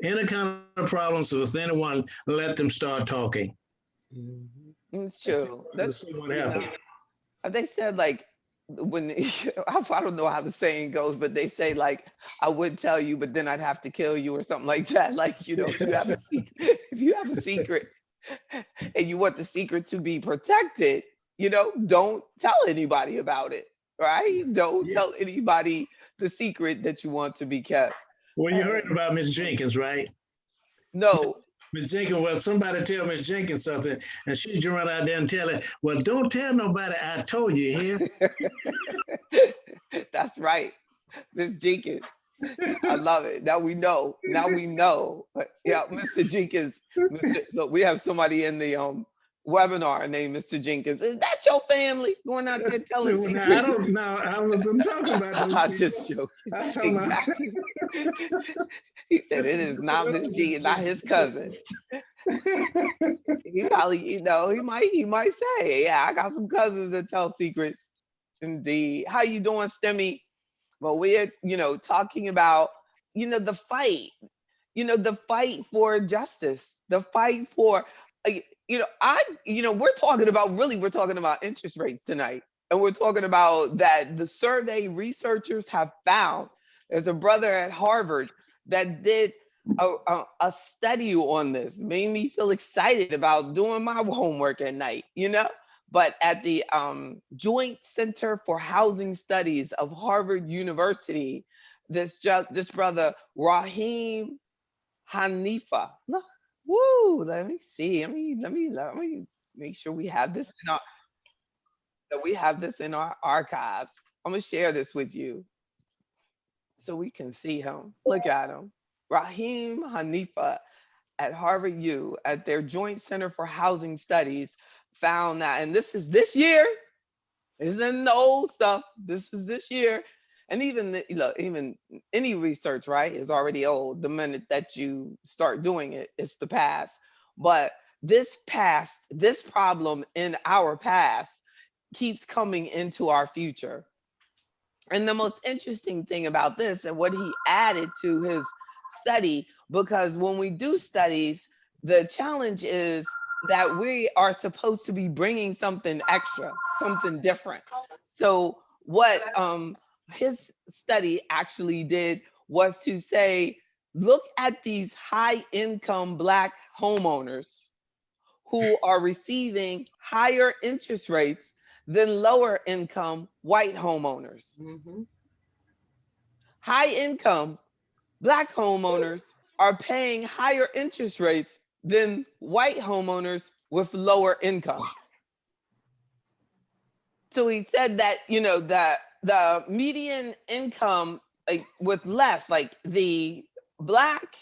any kind of problems with anyone, let them start talking. It's true. Let's That's, see what you know, happens. they said like when I don't know how the saying goes, but they say like I would tell you, but then I'd have to kill you or something like that. Like, if you have a secret, if you have a secret and you want the secret to be protected, don't tell anybody about it, right? Don't Yeah. tell anybody the secret that you want to be kept. Well, you heard And about Miss Jenkins, right? no, Miss Jenkins, well, somebody tell Miss Jenkins something, and she run out there and tell it, well, don't tell nobody I told you here. that's right, Miss Jenkins. I love it. Now we know. Now we know. Yeah, Mr. Jenkins. Look, we have somebody in the webinar named Mr. Jenkins. Is that your family going out there telling Now, I secrets? don't know. I wasn't talking about those I'm people. just joking. I was talking about Exactly. He said it is this not Miss another Miss Jenkins, not his Jenkins. cousin. He probably, he might say, yeah, I got some cousins that tell secrets. Indeed. How you doing, Stemmy? Well, we're, talking about, the fight, the fight for justice, the fight for, uh, we're talking about interest rates tonight. And we're talking about that the survey researchers have found, there's a brother at Harvard that did a study on this, made me feel excited about doing my homework at night. But at the Joint Center for Housing Studies of Harvard University, this brother Rahim Hanifa. Look, woo! Let me see. Let me make sure we have this in our archives. I'm gonna share this with you so we can see him. Look at him, Rahim Hanifa at Harvard U at their Joint Center for Housing Studies found that, and this is this year. This isn't the old stuff. This is this year. And even even any research, right, is already old. The minute that you start doing it, it's the past. But this problem in our past keeps coming into our future. And the most interesting thing about this and what he added to his study, because when we do studies, the challenge is that we are supposed to be bringing something extra, something different. So, what his study actually did was to say, look at these high income Black homeowners who are receiving higher interest rates than lower income white homeowners. Mm-hmm. High income Black homeowners are paying higher interest rates than white homeowners with lower income. So he said that, that the median income, like with less, like the black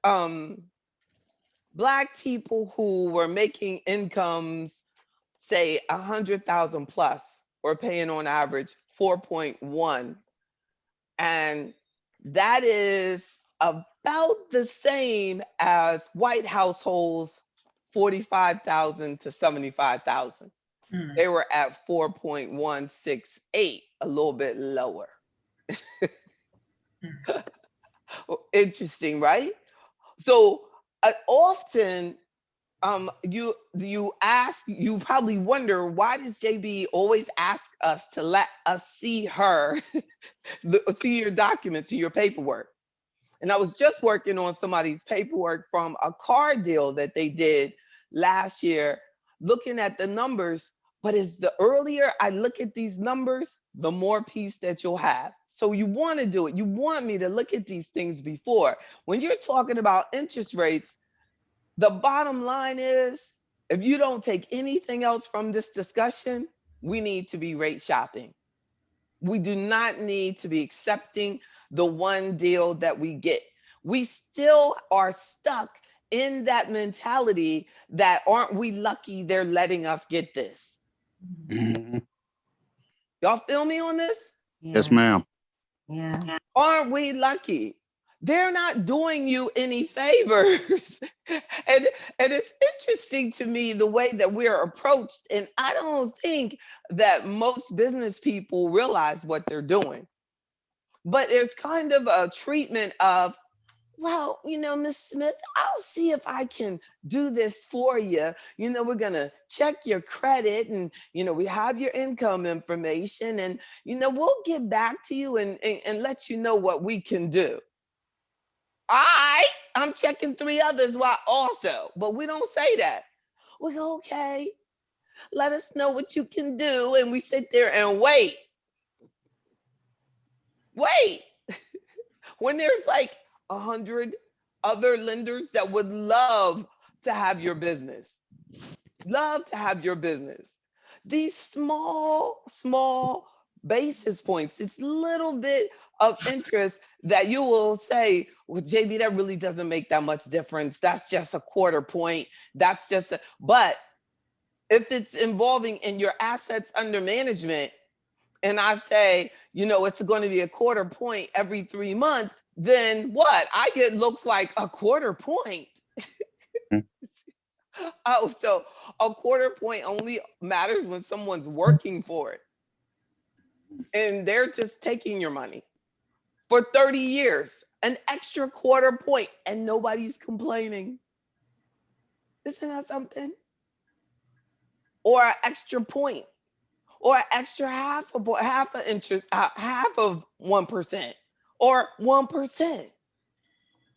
um black people who were making incomes, say 100,000 plus, were paying on average 4.1, and that is about the same as white households 45,000 to 75,000. Mm. They were at 4.168, a little bit lower. Interesting, right? So often you probably wonder, why does JB always ask us to let us see her see your documents, see your paperwork? And I was just working on somebody's paperwork from a car deal that they did last year, looking at the numbers. But as the earlier I look at these numbers, the more peace that you'll have. So you want to do it. You want me to look at these things before. When you're talking about interest rates, the bottom line is, if you don't take anything else from this discussion, we need to be rate shopping. We do not need to be accepting the one deal that we get. We still are stuck in that mentality that, aren't we lucky they're letting us get this? Mhm. Y'all feel me on this? Yes, Yeah. ma'am. Yeah. Aren't we lucky? They're not doing you any favors. and and it's interesting to me the way that we're approached. And I don't think that most business people realize what they're doing. But there's kind of a treatment of, well, Miss Smith, I'll see if I can do this for you. We're going to check your credit and, we have your income information and, we'll get back to you and let you know what we can do. I'm checking three others while also, but we don't say that. We go, okay, let us know what you can do. And we sit there and wait. When there's like 100 other lenders that would love to have your business, love to have your business. These small basis points, this little bit of interest that you will say, well, JB, that really doesn't make that much difference. That's just a quarter point. But if it's involving in your assets under management, and I say, it's going to be a quarter point every 3 months, then what? I get looks like a quarter point. Oh, so a quarter point only matters when someone's working for it and they're just taking your money for 30 years, an extra quarter point, and nobody's complaining. Isn't that something? Or an extra point, or an extra half of interest, half of 1%, or 1%.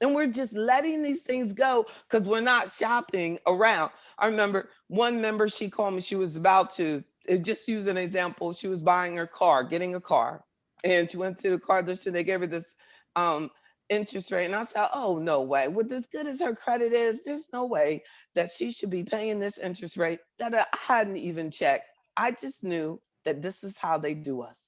And we're just letting these things go because we're not shopping around. I remember one member, she called me, she was about to, just use an example, she was buying her car, getting a car. And she went to the car dealership, they gave her this interest rate. And I said, oh, no way. With as good as her credit is, there's no way that she should be paying this interest rate that I hadn't even checked. I just knew that this is how they do us.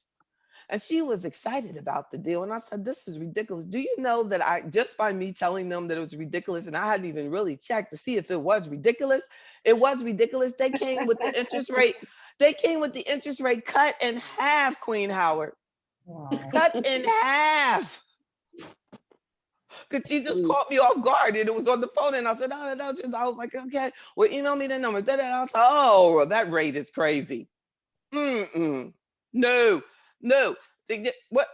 And she was excited about the deal. And I said, this is ridiculous. Do you know that just by me telling them that it was ridiculous, and I hadn't even really checked to see if it was ridiculous, it was ridiculous. They came with the interest rate. They came with the interest rate cut in half, Queen Howard. Wow. Cut in half. Because she just caught me off guard and it was on the phone. And I said, no. I was like, okay, well, email me the numbers. And I was like, oh, that rate is crazy. No. What?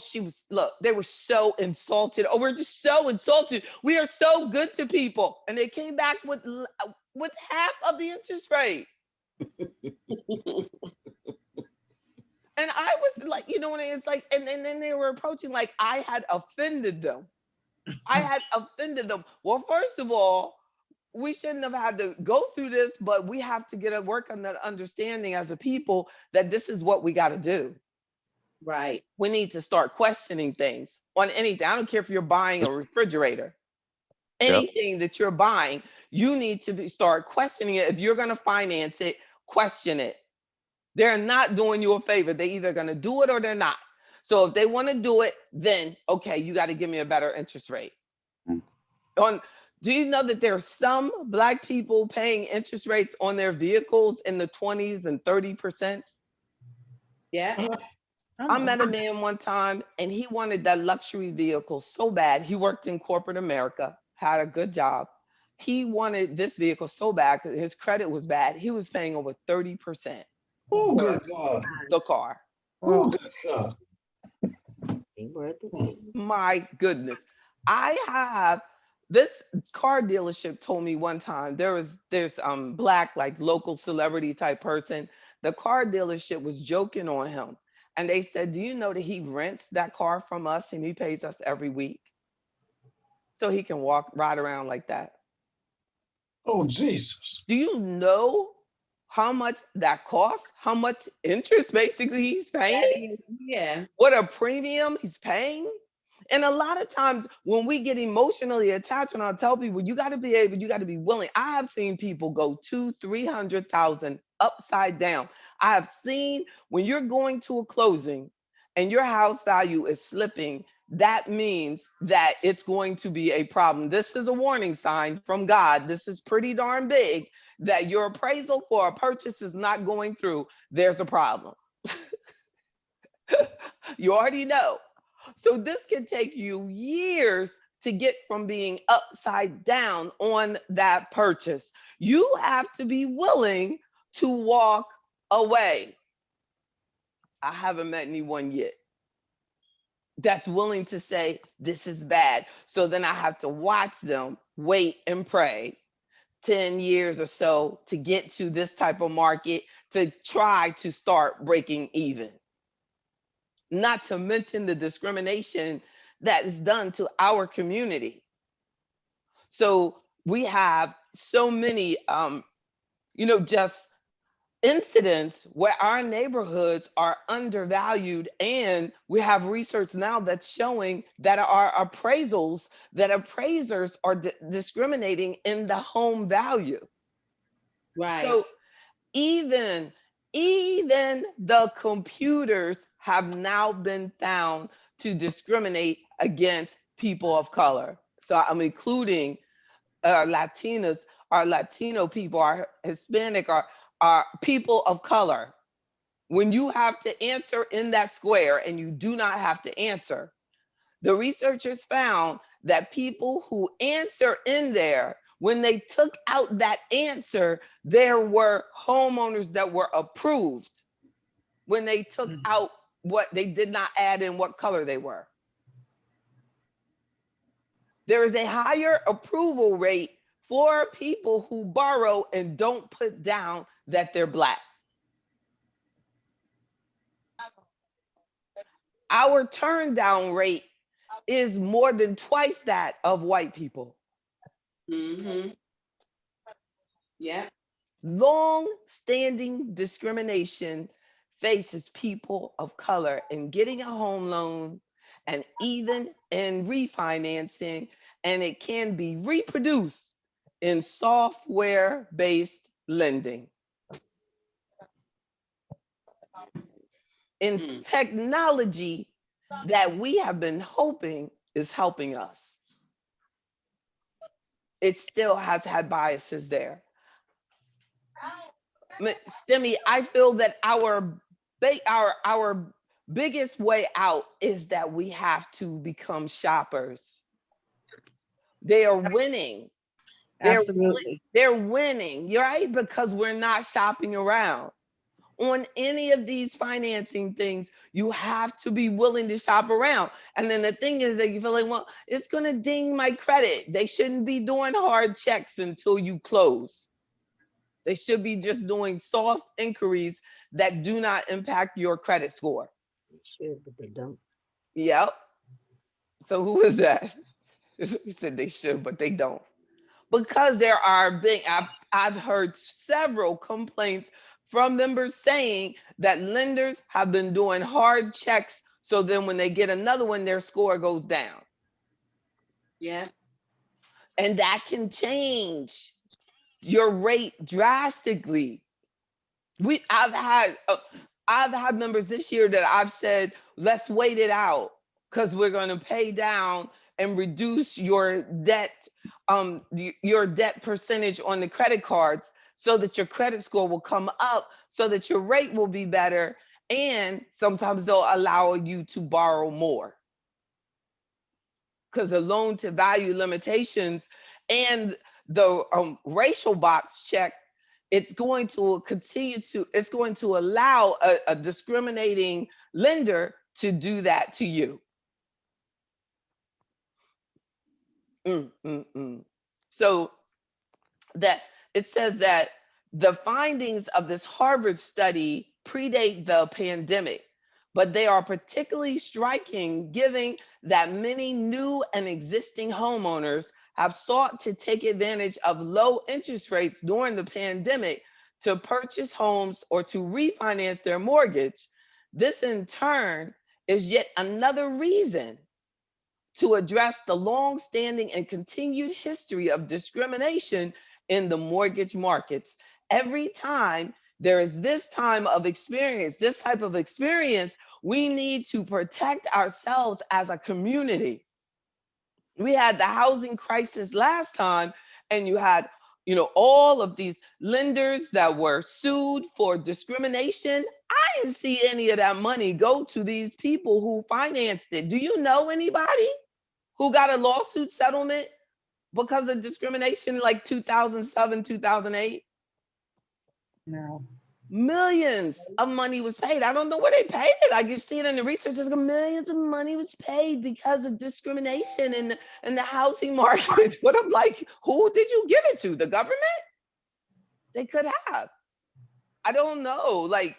She was, look, they were so insulted. Oh, we're just so insulted. We are so good to people. And they came back with half of the interest rate. And I was like, what I mean? It's like, and then they were approaching like I had offended them. Well, first of all, we shouldn't have had to go through this, but we have to get a work on that understanding as a people that this is what we got to do. Right. We need to start questioning things on anything. I don't care if you're buying a refrigerator. Anything that you're buying, you need to start questioning it. If you're going to finance it, question it. They're not doing you a favor. They're either going to do it or they're not. So if they want to do it, then, okay, you got to give me a better interest rate. Do you know that there are some Black people paying interest rates on their vehicles in the 20s and 30%? Yeah. I met a man one time and he wanted that luxury vehicle so bad. He worked in corporate America, had a good job. He wanted this vehicle so bad because his credit was bad. He was paying over 30%. Oh, good God. The car. Oh, good God. My goodness. I have this car dealership told me one time there's Black, like local celebrity type person. The car dealership was joking on him. And they said, do you know that he rents that car from us and he pays us every week? So he can ride around like that. Oh, Jesus. Do you know how much that costs? How much interest basically he's paying? Yeah. What a premium he's paying? And a lot of times when we get emotionally attached, when I tell people, you got to be willing. I have seen people go 200,000-300,000 upside down. I have seen when you're going to a closing and your house value is slipping, that means that it's going to be a problem. This is a warning sign from God. This is pretty darn big that your appraisal for a purchase is not going through. There's a problem. You already know. So this can take you years to get from being upside down on that purchase. You have to be willing to walk away. I haven't met anyone yet. that's willing to say this is bad. So then I have to watch them wait and pray 10 years or so to get to this type of market to try to start breaking even. Not to mention the discrimination that is done to our community. So we have so many, just incidents where our neighborhoods are undervalued, and we have research now that's showing that our appraisals, that appraisers are discriminating in the home value. Right. So even even the computers have now been found to discriminate against people of color. So I'm including Latinas, our Latino people, our Hispanic, our people of color. When you have to answer in that square and you do not have to answer, the researchers found that people who answer in there, when they took out that answer, there were homeowners that were approved when they took out what they did not add in what color they were. There is a higher approval rate for people who borrow and don't put down that they're Black. Our turn down rate is more than twice that of white people. Mm-hmm. Yeah. Long-standing discrimination faces people of color in getting a home loan and even in refinancing, and it can be reproduced in software-based lending. In technology that we have been hoping is helping us, it still has had biases there. Stimmy, I feel that our biggest way out is that we have to become shoppers. They are winning. Absolutely. They're winning, right? Because we're not shopping around. On any of these financing things, you have to be willing to shop around. And then the thing is that you feel like, well, it's going to ding my credit. They shouldn't be doing hard checks until you close. They should be just doing soft inquiries that do not impact your credit score. They should, but they don't. Yep. So who is that? He said they should, but they don't. Because there are I've heard several complaints from members saying that lenders have been doing hard checks. So then when they get another one, their score goes down. Yeah. And that can change your rate drastically. I've had members this year that I've said, let's wait it out because we're going to pay down and reduce your debt percentage on the credit cards so that your credit score will come up, so that your rate will be better, and sometimes they'll allow you to borrow more because the loan to value limitations and the racial box check, it's going to allow a discriminating lender to do that to you. So that it says that the findings of this Harvard study predate the pandemic, but they are particularly striking given that many new and existing homeowners have sought to take advantage of low interest rates during the pandemic to purchase homes or to refinance their mortgage. This in turn is yet another reason to address the long-standing and continued history of discrimination in the mortgage markets. Every time there is this type of experience, we need to protect ourselves as a community. We had the housing crisis last time, and you had, all of these lenders that were sued for discrimination. I didn't see any of that money go to these people who financed it. Do you know anybody who got a lawsuit settlement because of discrimination like 2007, 2008? No, millions of money was paid. I don't know where they paid it. Like you see it in the research, it's like millions of money was paid because of discrimination in the housing market. But I'm like, who did you give it to? The government? They could have. I don't know. Like,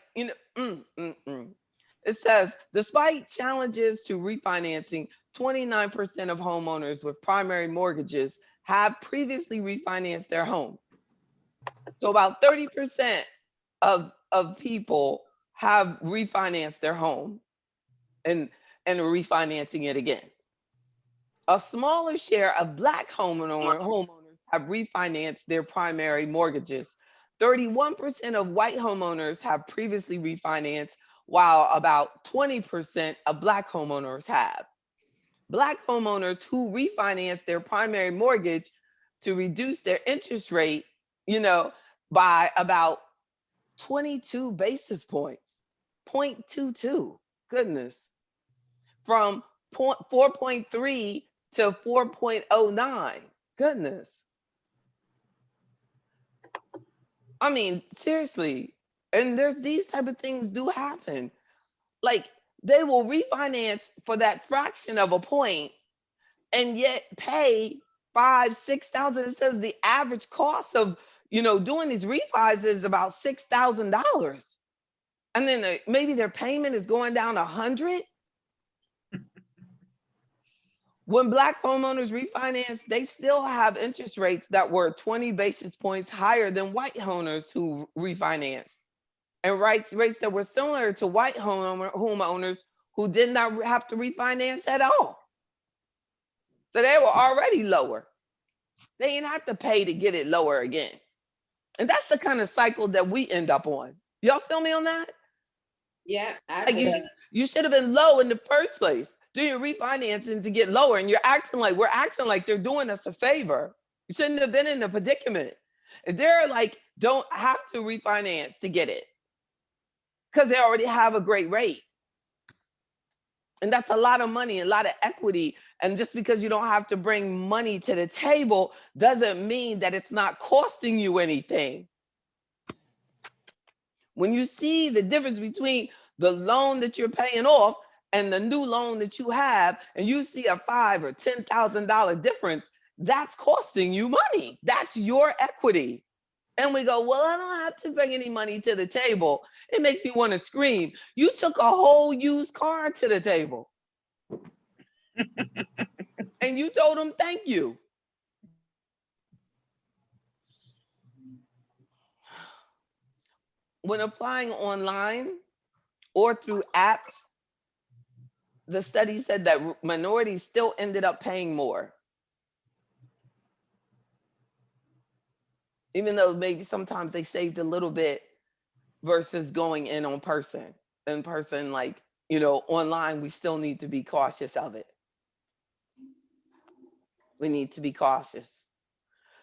It says, despite challenges to refinancing, 29% of homeowners with primary mortgages have previously refinanced their home. So about 30% of people have refinanced their home and refinancing it again. A smaller share of Black homeowners have refinanced their primary mortgages. 31% of white homeowners have previously refinanced, while about 20% of Black homeowners have. Black homeowners who refinance their primary mortgage to reduce their interest rate, by about 22 basis points, 0.22, goodness, from 4.3 to 4.09, goodness. I mean, seriously, and there's these type of things do happen. Like they will refinance for that fraction of a point and yet pay 5,000-6,000. It says the average cost of doing these refis is about $6,000, and then maybe their payment is going down 100. When Black homeowners refinance, they still have interest rates that were 20 basis points higher than white homeowners who refinanced, and rates that were similar to white homeowners who did not have to refinance at all. So they were already lower. They didn't have to pay to get it lower again. And that's the kind of cycle that we end up on. Y'all feel me on that? Yeah, I Like agree. you should have been low in the first place. Do your refinancing to get lower, and we're acting like they're doing us a favor. You shouldn't have been in a predicament. If they're like, don't have to refinance to get it because they already have a great rate. And that's a lot of money, a lot of equity. And just because you don't have to bring money to the table doesn't mean that it's not costing you anything. When you see the difference between the loan that you're paying off and the new loan that you have, and you see a $5,000 or $10,000 difference, that's costing you money. That's your equity. And we go, well, I don't have to bring any money to the table. It makes me want to scream. You took a whole used car to the table. And you told them, thank you. When applying online or through apps, the study said that minorities still ended up paying more. Even though maybe sometimes they saved a little bit versus going in person. In person, like, online, we still need to be cautious of it. We need to be cautious.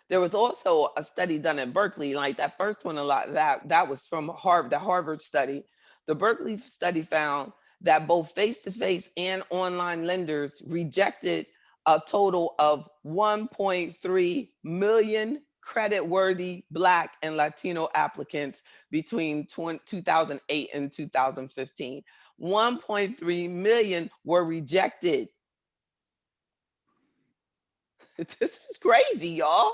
There was also a study done in Berkeley, like that first one, that was from Harvard, the Harvard study. The Berkeley study found that both face-to-face and online lenders rejected a total of 1.3 million credit-worthy Black and Latino applicants between 2008 and 2015. 1.3 million were rejected. This is crazy, y'all.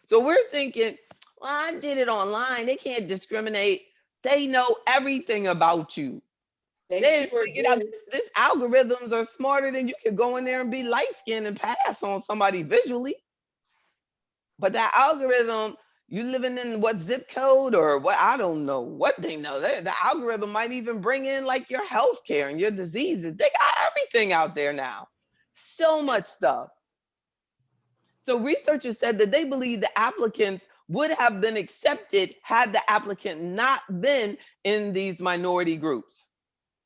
So we're thinking, well, I did it online. They can't discriminate. They know everything about you. They Sure figured out do. this algorithms are smarter than you could go in there and be light-skinned and pass on somebody visually. But that algorithm, you living in what zip code or what, I don't know what they know. The algorithm might even bring in like your health care and your diseases. They got everything out there now. So much stuff. So researchers said that they believe the applicants would have been accepted had the applicant not been in these minority groups.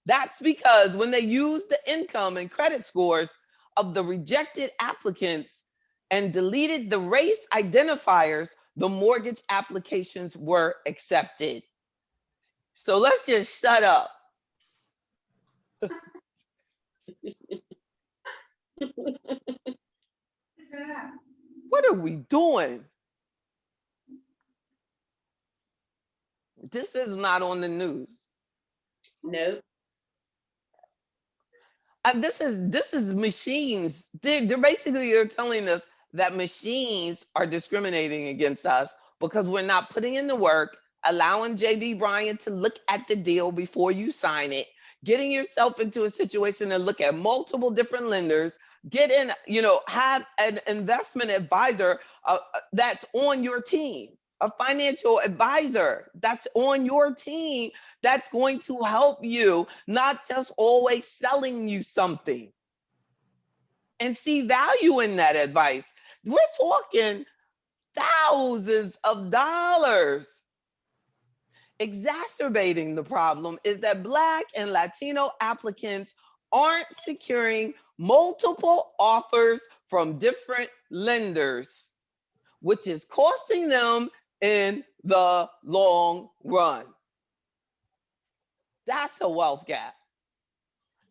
That's because when they used the income and credit scores of the rejected applicants and deleted the race identifiers, the mortgage applications were accepted. So let's just shut up. What are we doing? This is not on the news. Nope. And this is machines. They're basically they're telling us that machines are discriminating against us because we're not putting in the work, allowing JB Bryan to look at the deal before you sign it, getting yourself into a situation to look at multiple different lenders, get in, have an investment advisor that's on your team, a financial advisor that's on your team that's going to help you, not just always selling you something, and see value in that advice. We're talking thousands of dollars. Exacerbating the problem is that Black and Latino applicants aren't securing multiple offers from different lenders, which is costing them in the long run. That's a wealth gap.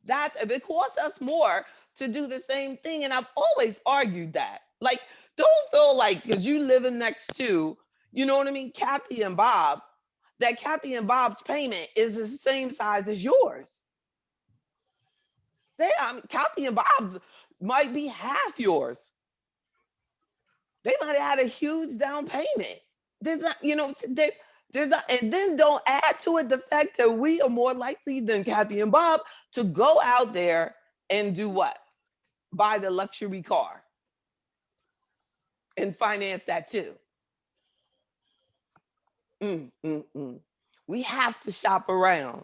It costs us more to do the same thing. And I've always argued that. Like, don't feel like because you living next to, you know what I mean, Kathy and Bob, that Kathy and Bob's payment is the same size as yours. Kathy and Bob's might be half yours. They might have had a huge down payment. There's not, there's not, and then don't add to it the fact that we are more likely than Kathy and Bob to go out there and do what? Buy the luxury car and finance that too. We have to shop around.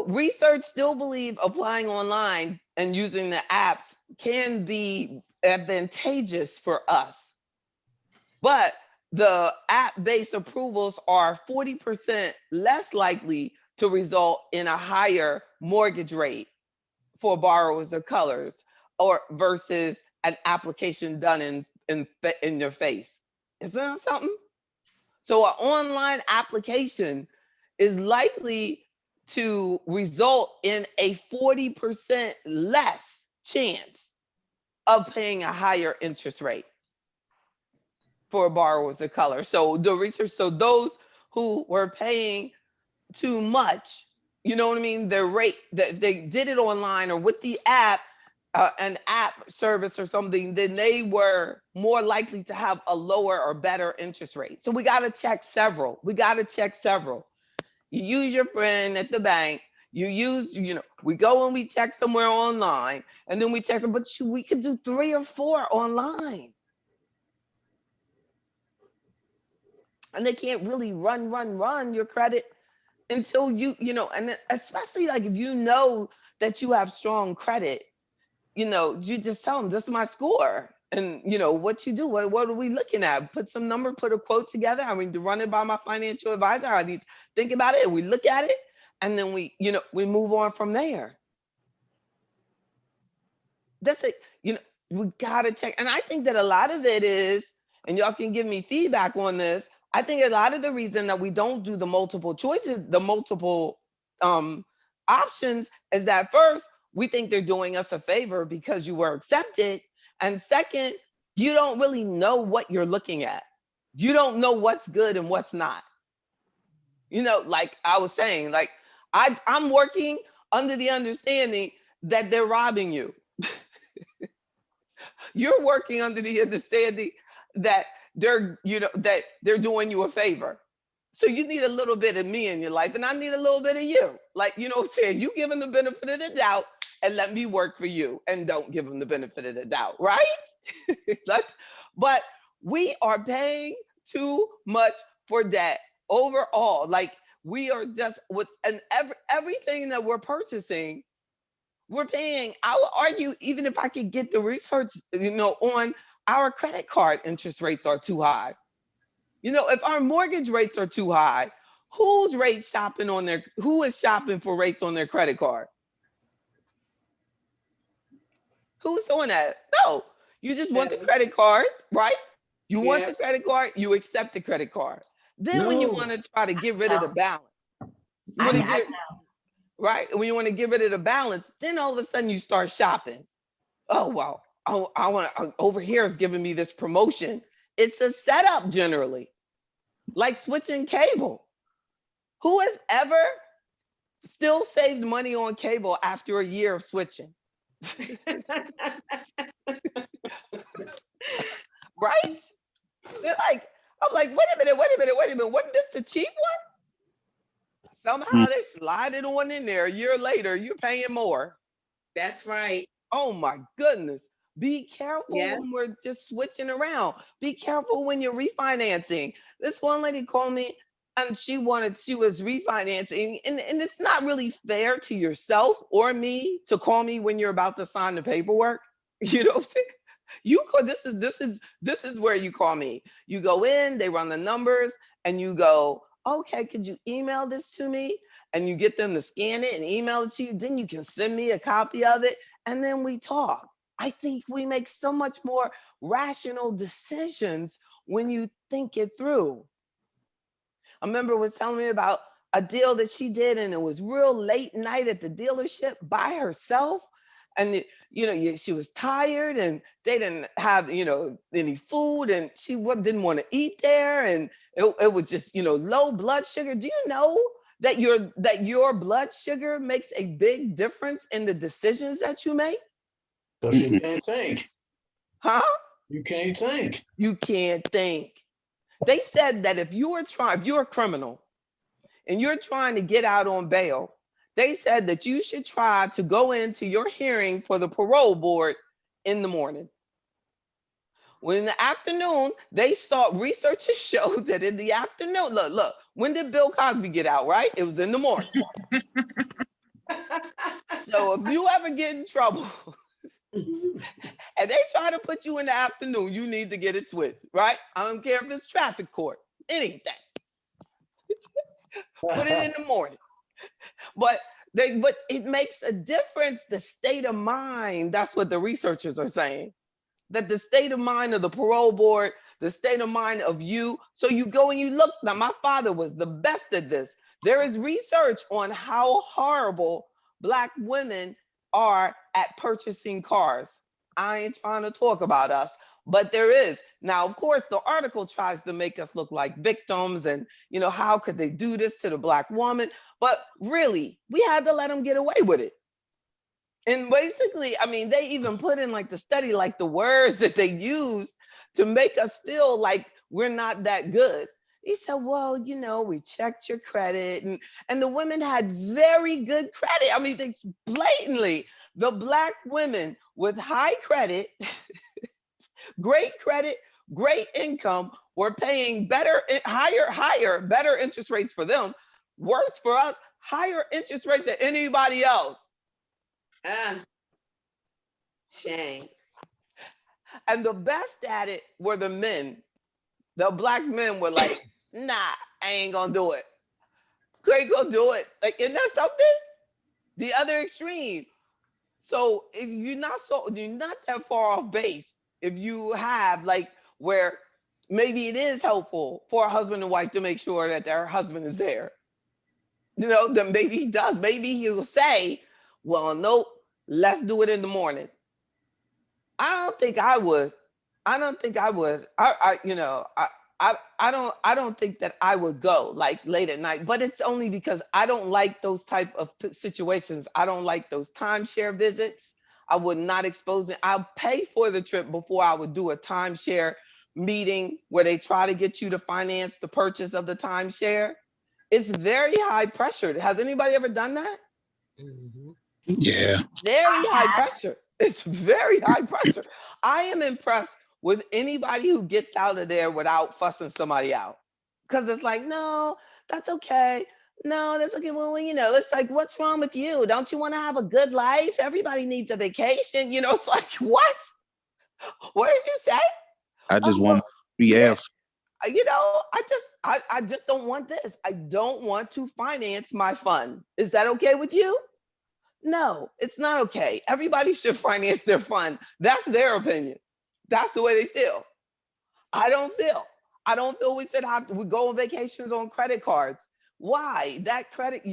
Research still believe applying online and using the apps can be advantageous for us. But the app-based approvals are 40% less likely to result in a higher mortgage rate for borrowers of colors or versus an application done in your face. Isn't that something? So an online application is likely to result in a 40% less chance of paying a higher interest rate for borrowers of color. So the research, so those who were paying too much, you know what I mean, their rate, that they did it online or with the app, an app service or something, then they were more likely to have a lower or better interest rate. So we got to check several. You use your friend at the bank. We go and we check somewhere online, and then we check them, but we could do 3 or 4 online. And they can't really run your credit until and especially like if you know that you have strong credit, you just tell them, this is my score. And what you do, what are we looking at? Put a quote together. I mean, to run it by my financial advisor. I need to think about it. And we look at it, and then we move on from there. That's it. We gotta check. And I think that a lot of it is, and y'all can give me feedback on this, I think a lot of the reason that we don't do the multiple choices, the multiple options, is that first, we think they're doing us a favor because you were accepted. And second, you don't really know what you're looking at. You don't know what's good and what's not. Like I was saying, like I'm working under the understanding that they're robbing you. You're working under the understanding that they're doing you a favor. So you need a little bit of me in your life, and I need a little bit of you. Like, what I'm saying, you give them the benefit of the doubt and let me work for you, and don't give them the benefit of the doubt, right? But we are paying too much for debt overall. Like, we are just everything that we're purchasing, we're paying. I would argue, even if I could get the research, on our credit card interest rates are too high. If our mortgage rates are too high, who is shopping for rates on their credit card? Who's doing that? No, you just want the credit card, right? You want the credit card, you accept the credit card. Then when you want to try to get rid of the balance, right? When you want to get rid of the balance, then all of a sudden you start shopping. Oh, well, I want over here is giving me this promotion. It's a setup generally. like switching cable. Who has ever still saved money on cable after a year of switching? Right? They're like, I'm like, wait a minute. Wasn't this the cheap one? Somehow they slide it on in there. A year later, you're paying more. That's right. Oh my goodness. Be careful Yeah. when we're just switching around. Be careful when you're refinancing. This one lady called me and she was refinancing. And it's not really fair to yourself or me to call me when you're about to sign the paperwork. You know what I'm saying? You call this is where you call me. You go in, they run the numbers, and you go, okay, could you email this to me? And you get them to scan it and email it to you. Then you can send me a copy of it, and then we talk. I think we make so much more rational decisions when you think it through. I remember was telling me about a deal that she did, and it was real late night at the dealership by herself. And she was tired, and they didn't have any food, and she didn't want to eat there, and it was just low blood sugar. Do you know that your blood sugar makes a big difference in the decisions that you make? Because you can't think. Huh? You can't think. You can't think. They said that if you're a criminal and you're trying to get out on bail, they said that you should try to go into your hearing for the parole board in the morning. Well, in the afternoon, they saw researchers showed that in the afternoon, look, when did Bill Cosby get out, right? It was in the morning. So if you ever get in trouble and they try to put you in the afternoon, you need to get it switched, right? I don't care if it's traffic court, anything. Put it in the morning. But it makes a difference, the state of mind. That's what the researchers are saying. That the state of mind of the parole board, the state of mind of you. So you go and you look. Now, my father was the best at this. There is research on how horrible Black women are at purchasing cars. I ain't trying to talk about us, but there is. Now, of course, the article tries to make us look like victims and, how could they do this to the Black woman? But really, we had to let them get away with it. And basically, I mean, they even put in like the study, like the words that they use to make us feel like we're not that good. He said, well, we checked your credit, and the women had very good credit. I mean, they blatantly, the Black women with high credit, great credit, great income were paying better interest rates for them, worse for us, higher interest rates than anybody else. Shame. And the best at it were the men. The Black men were like, nah, I ain't gonna do it. Ain't gonna do it. Like, isn't that something? The other extreme. So if you're not that far off base. If you have where maybe it is helpful for a husband and wife to make sure that their husband is there. Then maybe he does. Maybe he'll say, well, nope, let's do it in the morning. I don't think I would. I don't think that I would go like late at night, but it's only because I don't like those type of situations. I don't like those timeshare visits. I would not expose me. I'll pay for the trip before I would do a timeshare meeting where they try to get you to finance the purchase of the timeshare. It's very high pressure. Has anybody ever done that? Mhm. Yeah. Very high pressure. It's very high pressure. I am impressed with anybody who gets out of there without fussing somebody out. Because it's like, no, that's okay. No, that's okay. Well, it's like, what's wrong with you? Don't you want to have a good life? Everybody needs a vacation. It's like, what? What did you say? I just Oh, want well, 3F. I just don't want this. I don't want to finance my fun. Is that okay with you? No, it's not okay. Everybody should finance their fun. That's their opinion. That's the way they feel. I don't feel we should have we go on vacations on credit cards. Why? That credit,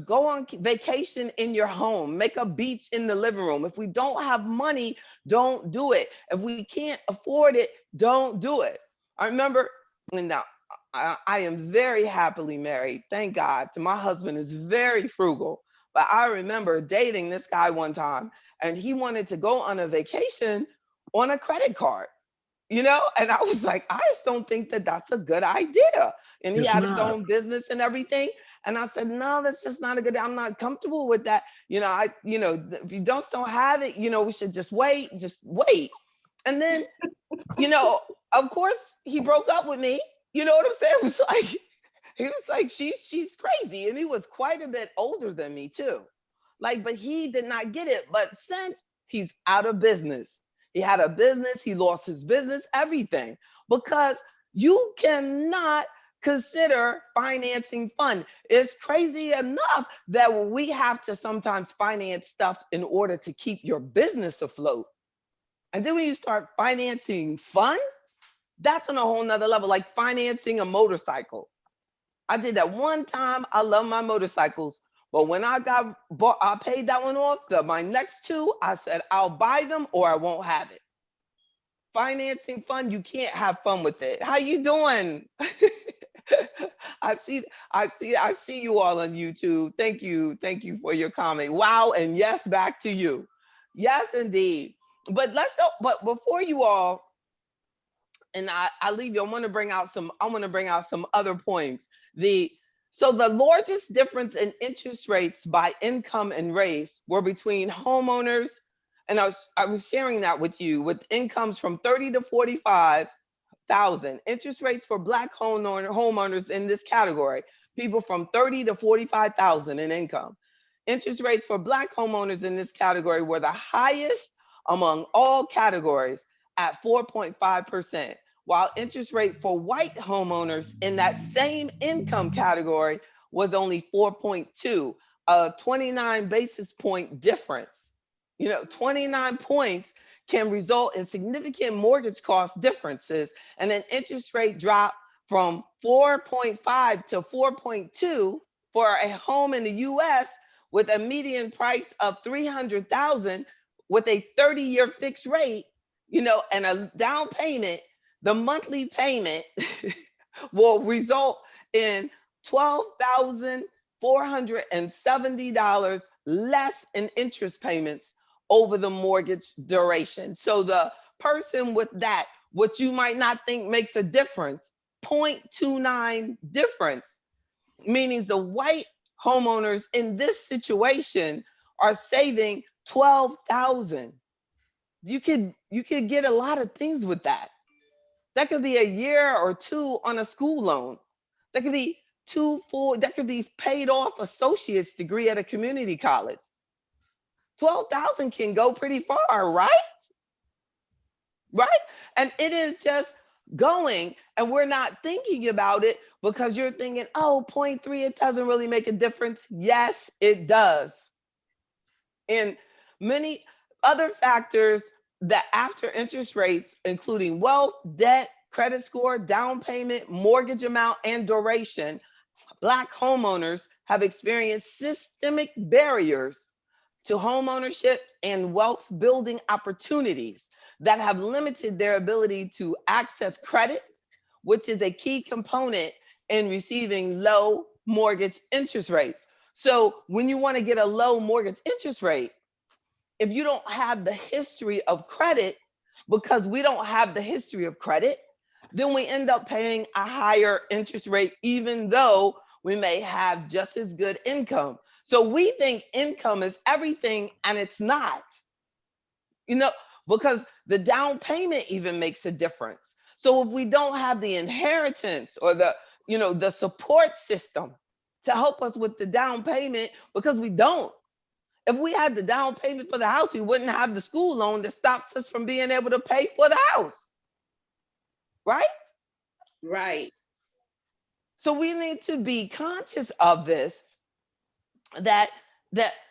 go on vacation in your home, make a beach in the living room. If we don't have money, don't do it. If we can't afford it, don't do it. I remember, and now I am very happily married, thank God. My husband is very frugal. But I remember dating this guy one time, and he wanted to go on a vacation on a credit card, And I was like, I just don't think that that's a good idea. And he It's had his not. own business and everything. And I said, no, that's just not a good, I'm not comfortable with that. If you don't have it, we should just wait. And then, you know, of course he broke up with me. You know what I'm saying? It was like, he was like, she's crazy. And he was quite a bit older than me too. Like, but he did not get it. But since he's out of business, he had a business, he lost his business, everything, because you cannot consider financing fun. It's crazy enough that we have to sometimes finance stuff in order to keep your business afloat. And then when you start financing fun, that's on a whole nother level, like financing a motorcycle. I did that one time. I love my motorcycles. But when I paid that one off. My next two, I said, I'll buy them or I won't have it. Financing fun, you can't have fun with it. How you doing? I see you all on YouTube. Thank you for your comment. Wow, and yes, back to you. Yes, indeed. But before you all, and I leave you, I want to bring out some other points. So the largest difference in interest rates by income and race were between homeowners, and I was sharing that with you, with incomes from 30 to 45,000. Interest rates for Black homeowners in this category, people from 30 to 45,000 in income. Interest rates for Black homeowners in this category were the highest among all categories at 4.5%, while interest rate for white homeowners in that same income category was only 4.2, a 29 basis point difference. 29 points can result in significant mortgage cost differences, and an interest rate drop from 4.5 to 4.2 for a home in the US with a median price of 300,000 with a 30-year fixed rate, and a down payment. The monthly payment will result in $12,470 less in interest payments over the mortgage duration. So the person with that, what you might not think makes a difference, 0.29 difference, meaning the white homeowners in this situation are saving 12,000. You could get a lot of things with that. That could be a year or two on a school loan. That could be that could be paid off associate's degree at a community college. 12,000 can go pretty far, right? Right? And it is just going, and we're not thinking about it because you're thinking, oh, 0.3, it doesn't really make a difference. Yes, it does. And many other factors that after interest rates, including wealth, debt, credit score, down payment, mortgage amount, and duration, Black homeowners have experienced systemic barriers to home ownership and wealth building opportunities that have limited their ability to access credit, which is a key component in receiving low mortgage interest rates. So when you want to get a low mortgage interest rate, if you don't have the history of credit, because we don't have the history of credit, then we end up paying a higher interest rate, even though we may have just as good income. So we think income is everything, and it's not, because the down payment even makes a difference. So if we don't have the inheritance or the support system to help us with the down payment, because we don't. If we had the down payment for the house, we wouldn't have the school loan that stops us from being able to pay for the house. Right? Right. So we need to be conscious of this, that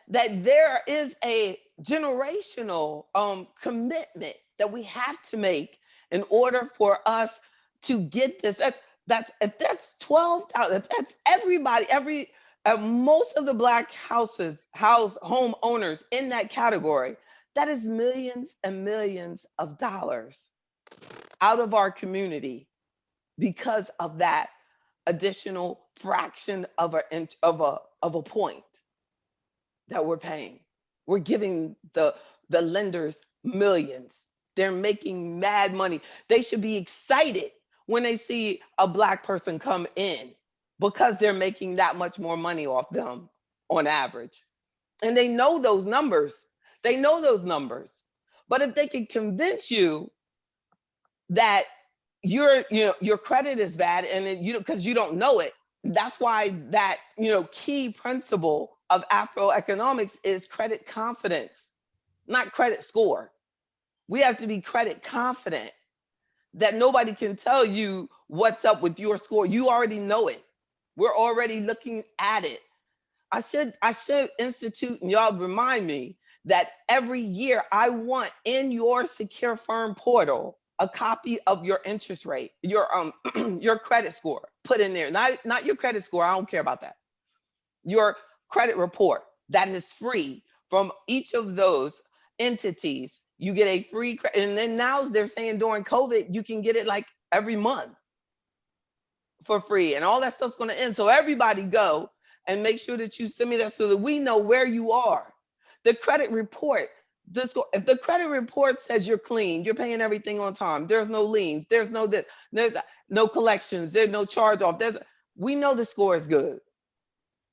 there is a generational commitment that we have to make in order for us to get this. If that's 12,000, if that's everybody, most of the Black home owners in that category, that is millions and millions of dollars out of our community because of that additional fraction of a point that we're paying. We're giving the lenders millions. They're making mad money. They should be excited when they see a Black person come in because they're making that much more money off them on average. And they know those numbers. They know those numbers. But if they can convince you that your credit is bad and because you don't know it, that's why that key principle of AfroEconomics is credit confidence, not credit score. We have to be credit confident that nobody can tell you what's up with your score. You already know it. We're already looking at it. I should institute, and y'all remind me that every year I want in your secure firm portal a copy of your interest rate, your your credit score put in there. Not your credit score, I don't care about that. Your credit report that is free from each of those entities. You get a free, and then now they're saying during COVID, you can get it like every month for free, and all that stuff's going to end. So everybody go and make sure that you send me that so that we know where you are. The credit report, if the credit report says you're clean, you're paying everything on time, there's no liens, there's no collections, there's no charge off. We know the score is good.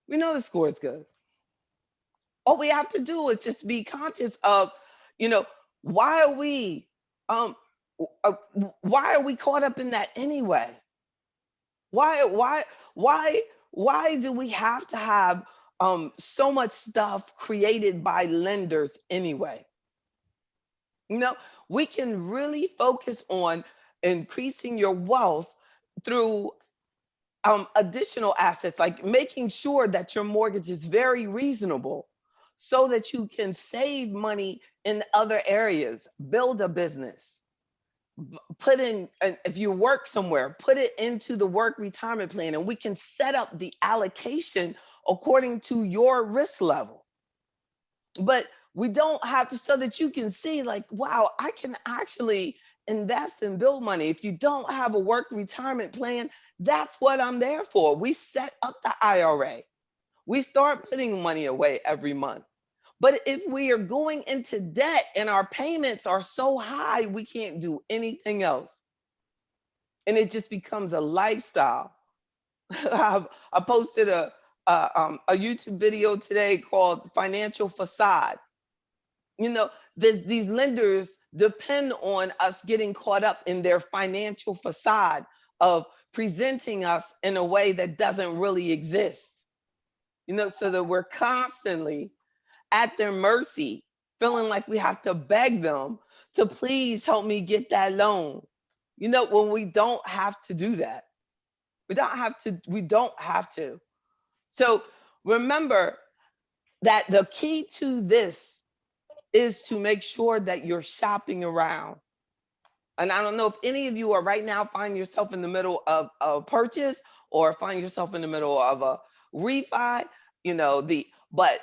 We know the score is good. All we have to do is just be conscious of, why are we caught up in that anyway? Why do we have to have so much stuff created by lenders anyway? We can really focus on increasing your wealth through additional assets, like making sure that your mortgage is very reasonable so that you can save money in other areas, build a business, put in, if you work somewhere, put it into the work retirement plan, and we can set up the allocation according to your risk level. But we don't have to, so that you can see like, wow, I can actually invest and build money. If you don't have a work retirement plan, that's what I'm there for. We set up the IRA. We start putting money away every month. But if we are going into debt and our payments are so high, we can't do anything else. And it just becomes a lifestyle. I posted a YouTube video today called Financial Facade. These lenders depend on us getting caught up in their financial facade of presenting us in a way that doesn't really exist. So that we're constantly at their mercy, feeling like we have to beg them to please help me get that loan. When we don't have to do that. We don't have to. So remember that the key to this is to make sure that you're shopping around. And I don't know if any of you are right now find yourself in the middle of a purchase or find yourself in the middle of a refi, but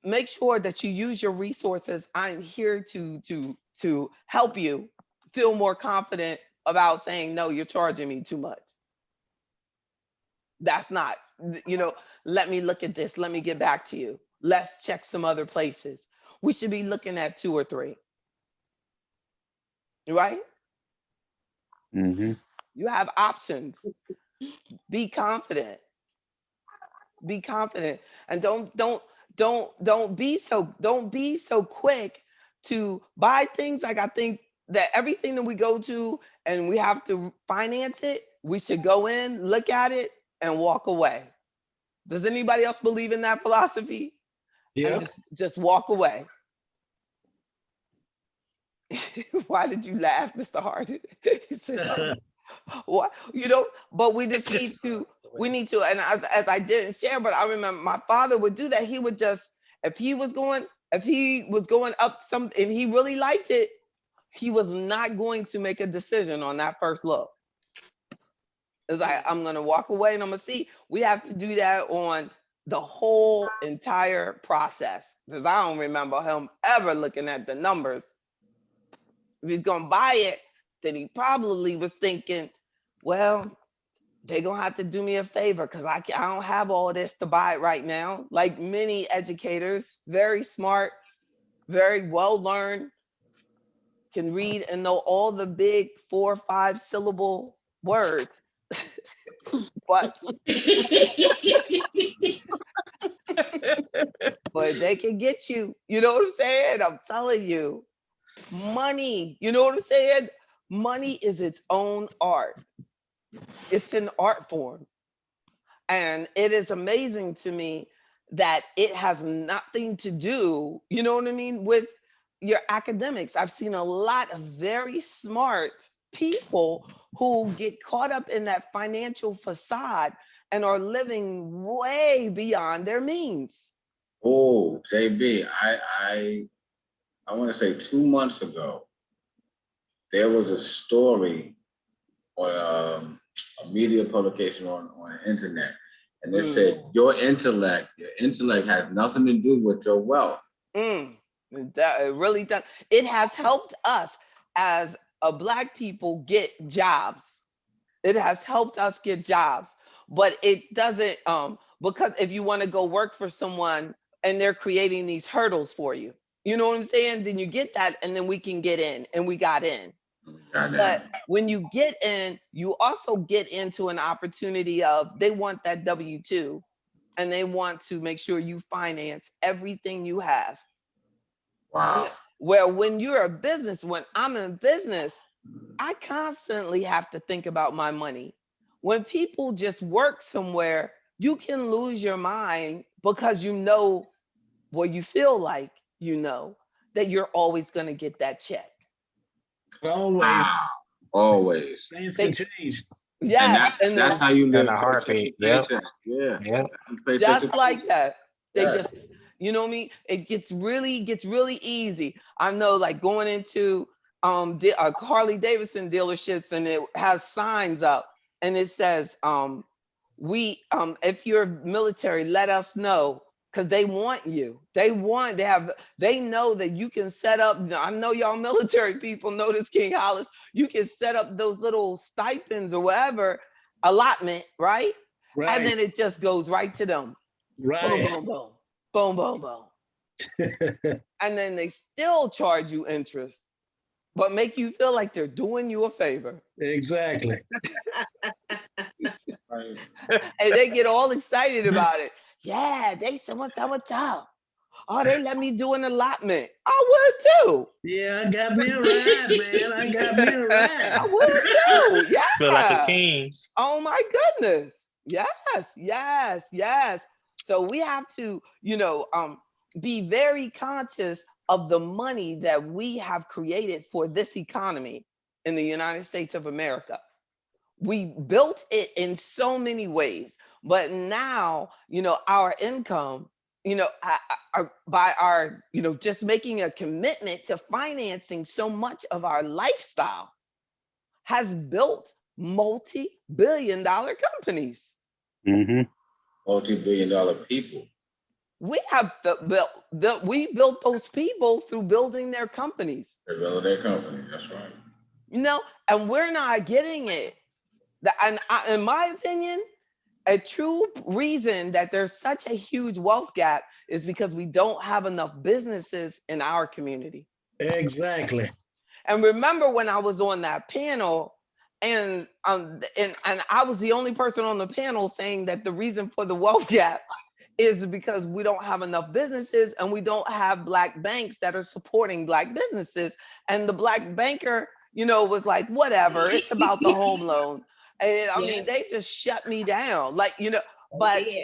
make sure that you use your resources. I'm here to help you feel more confident about saying, no, you're charging me too much. That's not, let me look at this. Let me get back to you. Let's check some other places. We should be looking at 2 or 3. Right? Mm-hmm. You have options. Be confident. Be confident. And don't be so quick to buy things. Like, I think that everything that we go to and we have to finance it, we should go in, look at it, and walk away. Does anybody else believe in that philosophy? Yeah. And just walk away. Why did you laugh, Mr. Harden? He said, what? But we just need to, and as I didn't share, but I remember my father would do that. He would just, if he was going up some, and he really liked it, he was not going to make a decision on that first look. It's like, I'm going to walk away and I'm going to see. We have to do that on the whole entire process, because I don't remember him ever looking at the numbers. If he's going to buy it, then he probably was thinking, well, They gonna have to do me a favor because I don't have all this to buy it right now. Like many educators, very smart, very well learned, can read and know all the big 4 or 5 syllable words, but but they can get you. You know what I'm saying? I'm telling you, money. You know what I'm saying? Money is its own art. It's an art form. And it is amazing to me that it has nothing to do, you know what I mean, with your academics. I've seen a lot of very smart people who get caught up in that financial facade and are living way beyond their means. Oh, JB, I want to say 2 months ago, there was a story on a media publication on the internet, and it said your intellect has nothing to do with your wealth. It really does. It has helped us as a Black people get jobs. It has helped us get jobs, but it doesn't because if you want to go work for someone and they're creating these hurdles for you, you know what I'm saying? Then you get that, and then we can get in, and we got in. But when you get in, you also get into an opportunity of they want that W-2 and they want to make sure you finance everything you have. Wow. Well, when you're a business, when I'm in business, I constantly have to think about my money. When people just work somewhere, you can lose your mind because you know, well, you feel like you know that you're always going to get that check. Always. Wow. Always. Things They- can change. And Yes, and that's how you In live a heartbeat. Yep. paycheck. Yeah. Yep. Paycheck just to like that. They Yes. just, you know what I mean? It gets really easy. I know, like going into Harley Davidson dealerships, and it has signs up, and it says, "We, if you're military, let us know." Because they want you. They know that you can set up. I know y'all military people know this, King Hollis. You can set up those little stipends or whatever allotment, right? Right. And then it just goes right to them. Right. Boom, boom, boom, boom, boom, boom. And then they still charge you interest, but make you feel like they're doing you a favor. Exactly. Right. And they get all excited about it. Yeah, they someone. Oh, they let me do an allotment. I would too. Yeah, I got me a ride, man. I got me a ride. I would too. Feel like a Yeah. king. Oh my goodness. Yes. So we have to, be very conscious of the money that we have created for this economy in the United States of America. We built it in so many ways, but now, our income, by our, just making a commitment to financing so much of our lifestyle has built multi-billion-dollar companies. Mm-hmm. Multi-billion-dollar people. We have we built those people through building their companies. They build their company. That's right. And we're not getting it. In my opinion, a true reason that there's such a huge wealth gap is because we don't have enough businesses in our community. Exactly. And remember when I was on that panel, and I was the only person on the panel saying that the reason for the wealth gap is because we don't have enough businesses and we don't have Black banks that are supporting Black businesses. And the Black banker, was like, whatever, it's about the home loan. And I mean, they just shut me down. Like, but he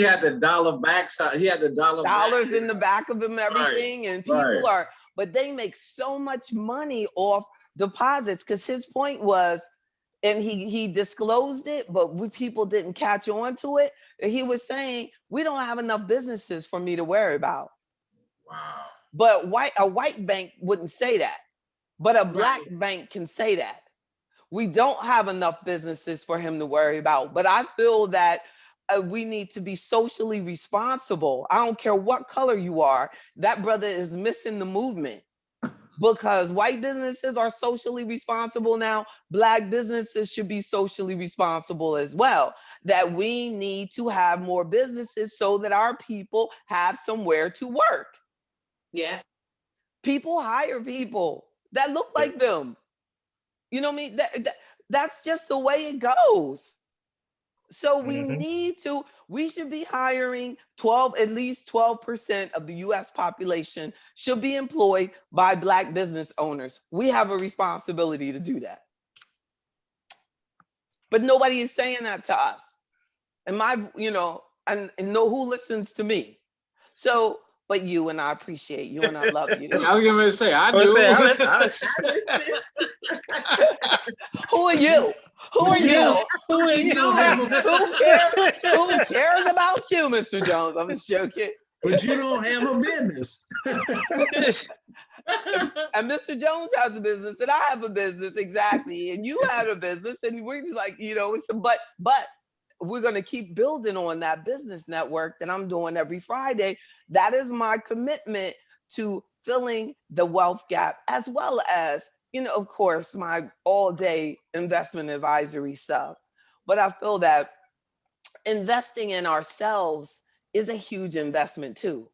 had the dollar backside. He had the dollars in the back of him, everything. Right, and people but they make so much money off deposits, because his point was, and he disclosed it, but people didn't catch on to it. He was saying, we don't have enough businesses for me to worry about. Wow. But a white bank wouldn't say that, but a Black bank can say that. We don't have enough businesses for him to worry about. But I feel that we need to be socially responsible. I don't care what color you are. That brother is missing the movement. because white businesses are socially responsible now, Black businesses should be socially responsible as well. That we need to have more businesses so that our people have somewhere to work. Yeah. People hire people that look like them. You know what I mean? That's just the way it goes. So we should be hiring 12, at least 12% of the US population should be employed by Black business owners. We have a responsibility to do that. But nobody is saying that to us. And and know who listens to me. So, but you, and I appreciate you and I love you. I was getting ready to say, I I was do. saying, I was- Who are you? Who are you? Who are you? Who cares about you, Mr. Jones? I'm just joking. But you don't have a business. And Mr. Jones has a business, and I have a business, exactly. And you had a business, and we're just like, but we're going to keep building on that business network that I'm doing every Friday. That is my commitment to filling the wealth gap, as well as, of course, my all-day investment advisory stuff. But I feel that investing in ourselves is a huge investment too.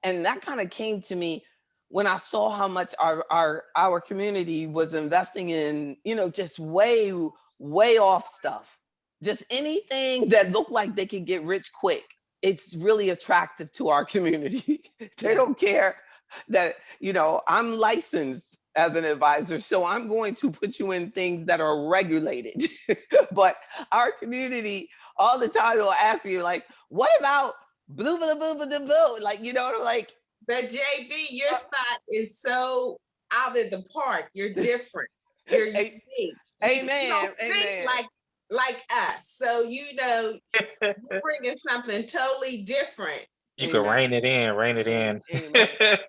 And that kind of came to me when I saw how much our community was investing in, just way off stuff. Just anything that looked like they could get rich quick. It's really attractive to our community. They don't care that, I'm licensed as an advisor, so I'm going to put you in things that are regulated. But our community all the time will ask me, like, what about blue, blue, blue, blue, blue? Like, I'm like, But JB, your spot is so out of the park. You're different. You're unique. Amen. You don't think like us. So you're bringing something totally different. You can rein it in, rein it in.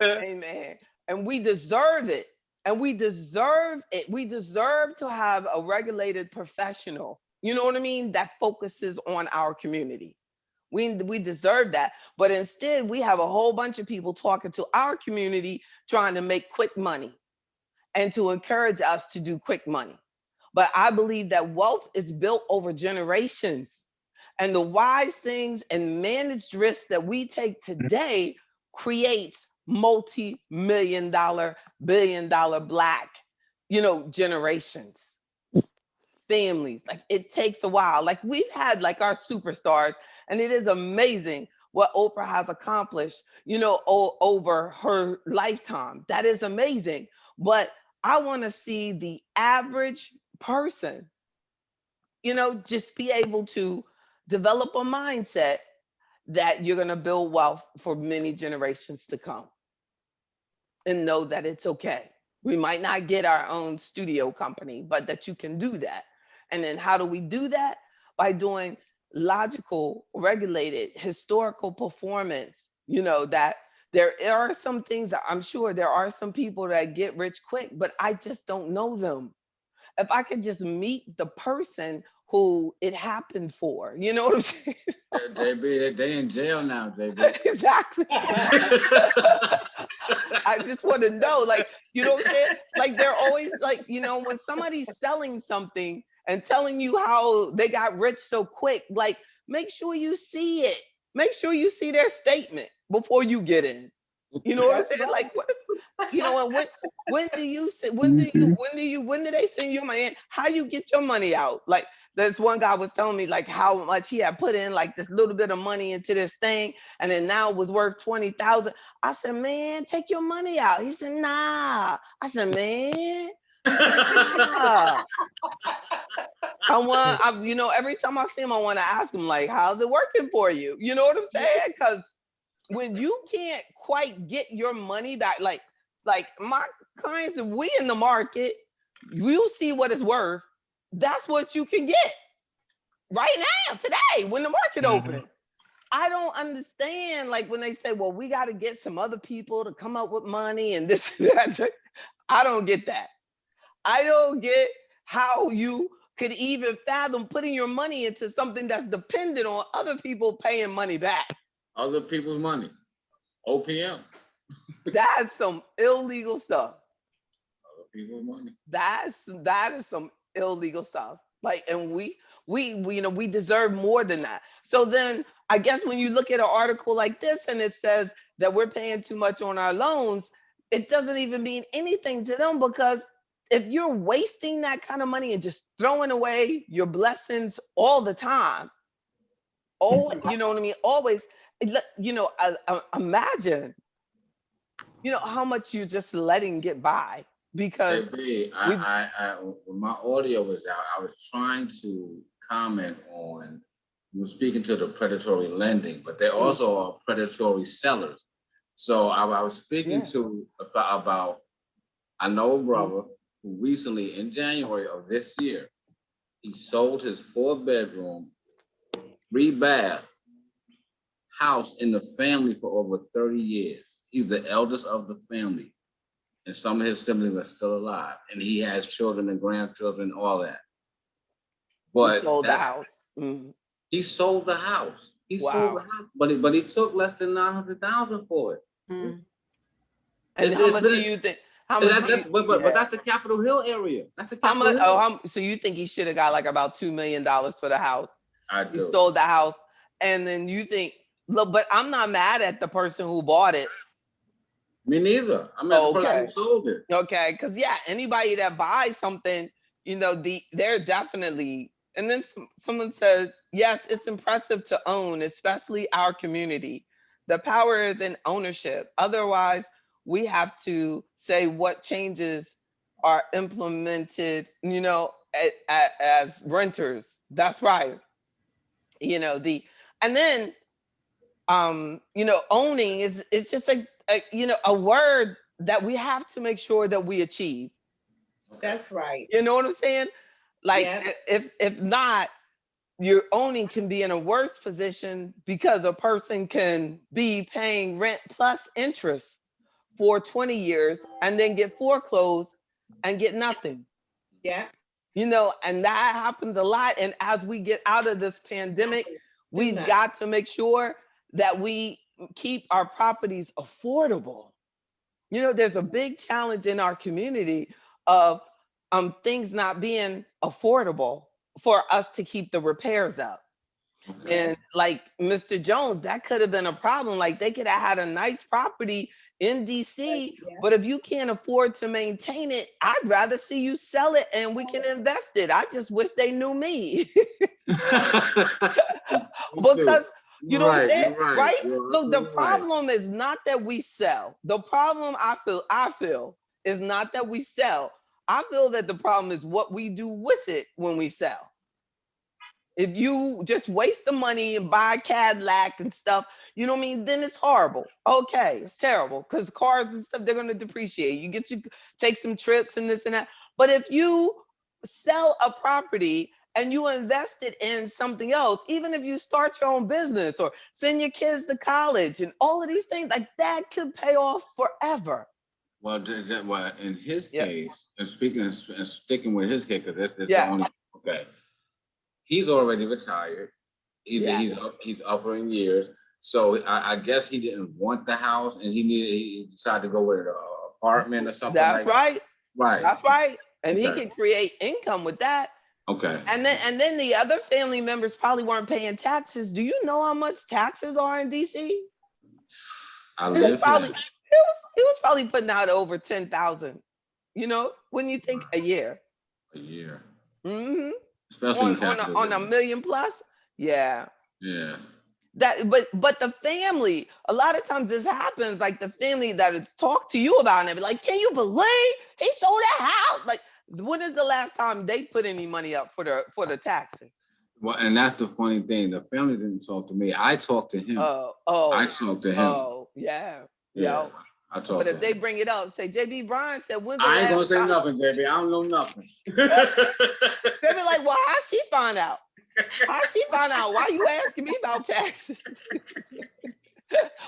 Amen. And we deserve it. And we deserve it. We deserve to have a regulated professional, you know what I mean, that focuses on our community. We deserve that. But instead, we have a whole bunch of people talking to our community, trying to make quick money and to encourage us to do quick money. But I believe that wealth is built over generations. And the wise things and managed risks that we take today creates multi-million dollar, billion-dollar Black, generations, families. Like, it takes a while. Like, we've had like our superstars, and it is amazing what Oprah has accomplished, over her lifetime. That is amazing. But I want to see the average person, just be able to develop a mindset that you're going to build wealth for many generations to come, and know that it's okay. We might not get our own studio company, but that you can do that. And then how do we do that? By doing logical, regulated, historical performance, that there are some things that I'm sure there are some people that get rich quick, but I just don't know them. If I could just meet the person who it happened for, you know what I'm saying? They in jail now, JB. Exactly. I just want to know, like, you know what I'm saying? Like, they're always like, when somebody's selling something and telling you how they got rich so quick, like, make sure you see it. Make sure you see their statement before you get in. You know what I'm saying? Like, what is, when do they send you money in? How you get your money out? Like, this one guy was telling me like how much he had put in like this little bit of money into this thing, and then now it was worth 20,000. I said, man, take your money out. He said, nah. I said, man. Nah. Every time I see him, I want to ask him, like, how's it working for you? You know what I'm saying? Because when you can't quite get your money back, like my clients, if we in the market, you see what it's worth. That's what you can get right now, today, when the market open. I don't understand, like, when they say, well, we got to get some other people to come up with money and this, that. I don't get that. I don't get how you could even fathom putting your money into something that's dependent on other people paying money back. Other people's money. OPM. That's some illegal stuff. people's money. That is some illegal stuff. Like, and we deserve more than that. So then I guess when you look at an article like this and it says that we're paying too much on our loans, it doesn't even mean anything to them, because if you're wasting that kind of money and just throwing away your blessings all the time, oh, you know what I mean? Always, imagine, how much you're just letting get by because JB, when my audio was out, I was trying to comment on, you were speaking to the predatory lending, but they also are predatory sellers. So I was speaking to about, I know a brother who recently in January of this year, he sold his 4-bedroom, 3-bath house in the family for over 30 years. He's the eldest of the family, and some of his siblings are still alive, and he has children and grandchildren, all that. But he sold the house. Mhm. He sold the house. He sold the house, but he took less than $900,000 for it. And how much do you think? But that's the Capitol Hill area. That's the How Capitol much? Hill. So you think he should have got like about $2 million for the house? I do. He sold the house, and then you think, look, but I'm not mad at the person who bought it. Me neither. I'm at the person who sold it. Okay, because anybody that buys something, they're definitely. And then someone says, yes, it's impressive to own, especially our community. The power is in ownership. Otherwise, we have to say what changes are implemented, as renters. That's right. And then owning is, it's just a word that we have to make sure that we achieve. That's right. You know what I'm saying? Like, if not, your owning can be in a worse position, because a person can be paying rent plus interest for 20 years and then get foreclosed and get nothing. Yeah. And that happens a lot. And as we get out of this pandemic, we've got to make sure that we keep our properties affordable. There's a big challenge in our community of things not being affordable for us to keep the repairs up. And like Mr. Jones, that could have been a problem. Like, they could have had a nice property in DC, but if you can't afford to maintain it, I'd rather see you sell it and we can invest it. I just wish they knew me. Because you know what I'm saying? Right? Look, the problem is not that we sell. The problem I feel is not that we sell. I feel that the problem is what we do with it when we sell. If you just waste the money and buy a Cadillac and stuff, you know what I mean? Then it's horrible. Okay, it's terrible, because cars and stuff, they're going to depreciate. You take some trips and this and that. But if you sell a property and you invest it in something else, even if you start your own business or send your kids to college and all of these things, like that could pay off forever. Well, in his case, and sticking with his case, because that's the only, he's already retired. He's upper in years. So I guess he didn't want the house, and he decided to go with an apartment or something. That's right. Right. That's right. And he can create income with that. Okay. And then the other family members probably weren't paying taxes. Do you know how much taxes are in DC? He was probably putting out over 10,000. When you think a year. A year. Mm-hmm. Especially on a million plus. Yeah. Yeah. But the family, a lot of times this happens, like the family that it's talked to you about, and they be like, can you believe he sold that house? Like, when is the last time they put any money up for the taxes? Well, and that's the funny thing. The family didn't talk to me. I talked to him. I talked to him. Oh, yeah. But if they bring it up, say, JB Bryan said, I ain't gonna say nothing, JB. I don't know nothing. They be like, well, how she find out? How she find out? Why you asking me about taxes?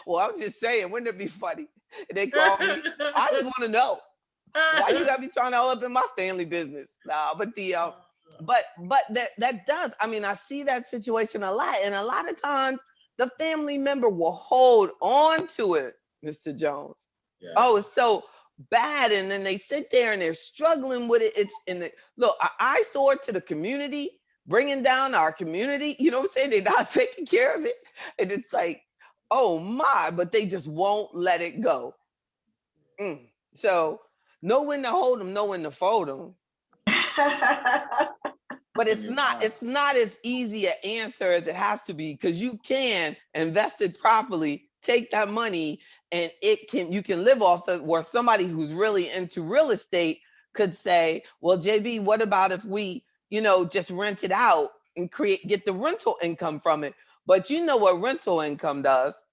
Well, I'm just saying, wouldn't it be funny if they call me? I just want to know why you gotta be trying to all up in my family business. Nah, but that does. I mean, I see that situation a lot, and a lot of times the family member will hold on to it, Mr. Jones. Yes. Oh, it's so bad, and then they sit there and they're struggling with it. It's in the look. I saw it to the community, bringing down our community. You know what I'm saying? They're not taking care of it, and it's like, oh my! But they just won't let it go. So know when to hold them, know when to fold them. But it's not as easy an answer as it has to be, because you can invest it properly, take that money, and you can live off it, where somebody who's really into real estate could say, well, JB, what about if we, just rent it out and get the rental income from it? But you know what rental income does?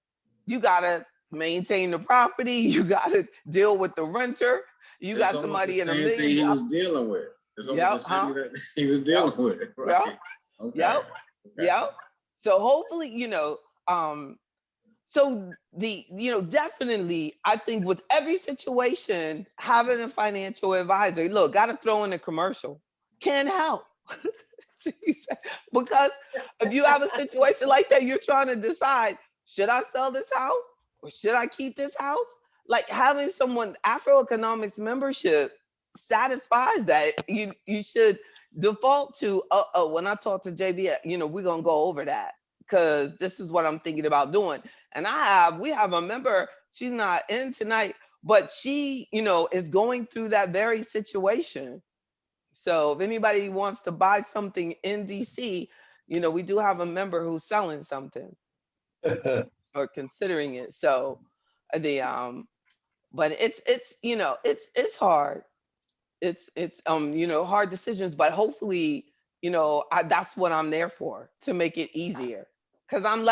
You gotta maintain the property, you gotta deal with the renter, you got somebody in $1 million. Same thing he was dealing with. It's almost the same that he was dealing with, right? Yep. Yep. So hopefully, so definitely, I think with every situation, having a financial advisor, look, got to throw in a commercial, can help. Because if you have a situation like that, you're trying to decide, should I sell this house or should I keep this house? Like having someone, AfroEconomics membership satisfies that. You should default to, when I talk to JB, we're going to go over that, because this is what I'm thinking about doing. And we have a member, she's not in tonight, but she, is going through that very situation. So if anybody wants to buy something in DC, we do have a member who's selling something or considering it. So but it's hard. It's hard decisions, but hopefully, that's what I'm there for, to make it easier, because I'm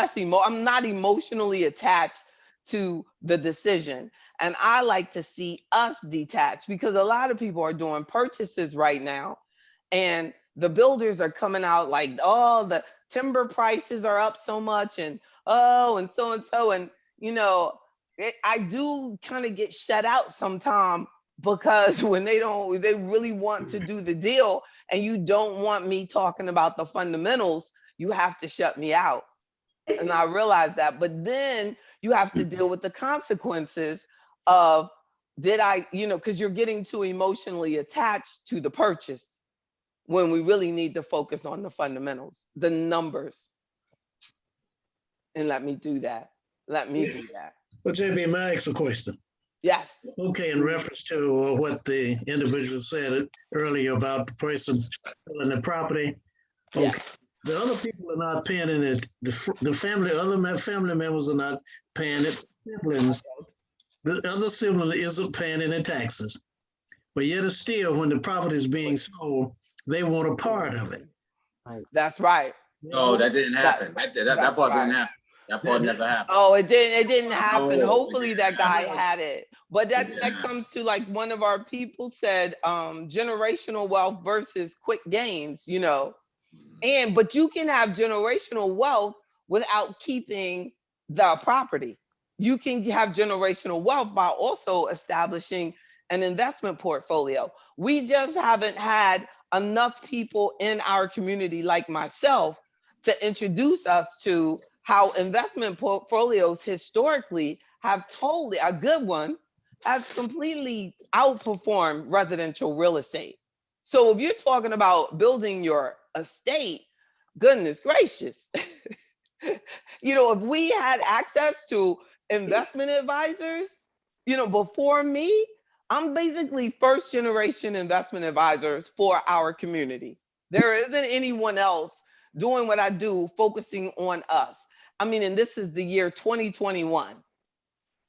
not emotionally attached to the decision. And I like to see us detached, because a lot of people are doing purchases right now, and the builders are coming out like, oh, the timber prices are up so much, and and so, and I do kind of get shut out sometimes, because when they really want to do the deal and you don't want me talking about the fundamentals, you have to shut me out. And I realize that, but then you have to deal with the consequences of, because you're getting too emotionally attached to the purchase, when we really need to focus on the fundamentals, the numbers. And let me do that. Well, JB, may I ask a question? Yes. Okay, in reference to what the individual said earlier about the person selling the property. Okay. Yeah. The other people are not paying it. The other family members are not paying it. Siblings, the other sibling isn't paying any taxes. But yet it's still, when the property is being sold, they want a part of it. That's right. No, that didn't happen. That part didn't happen. That part never happened. Oh, it didn't happen. Hopefully that guy had it. But that comes to, like one of our people said, generational wealth versus quick gains, but you can have generational wealth without keeping the property. You can have generational wealth by also establishing an investment portfolio. We just haven't had enough people in our community like myself to introduce us to how investment portfolios historically have a good one has completely outperformed residential real estate. So if you're talking about building your estate, goodness gracious, if we had access to investment advisors, before me, I'm basically first generation investment advisors for our community. There isn't anyone else doing what I do, focusing on us. I mean, and this is the year 2021.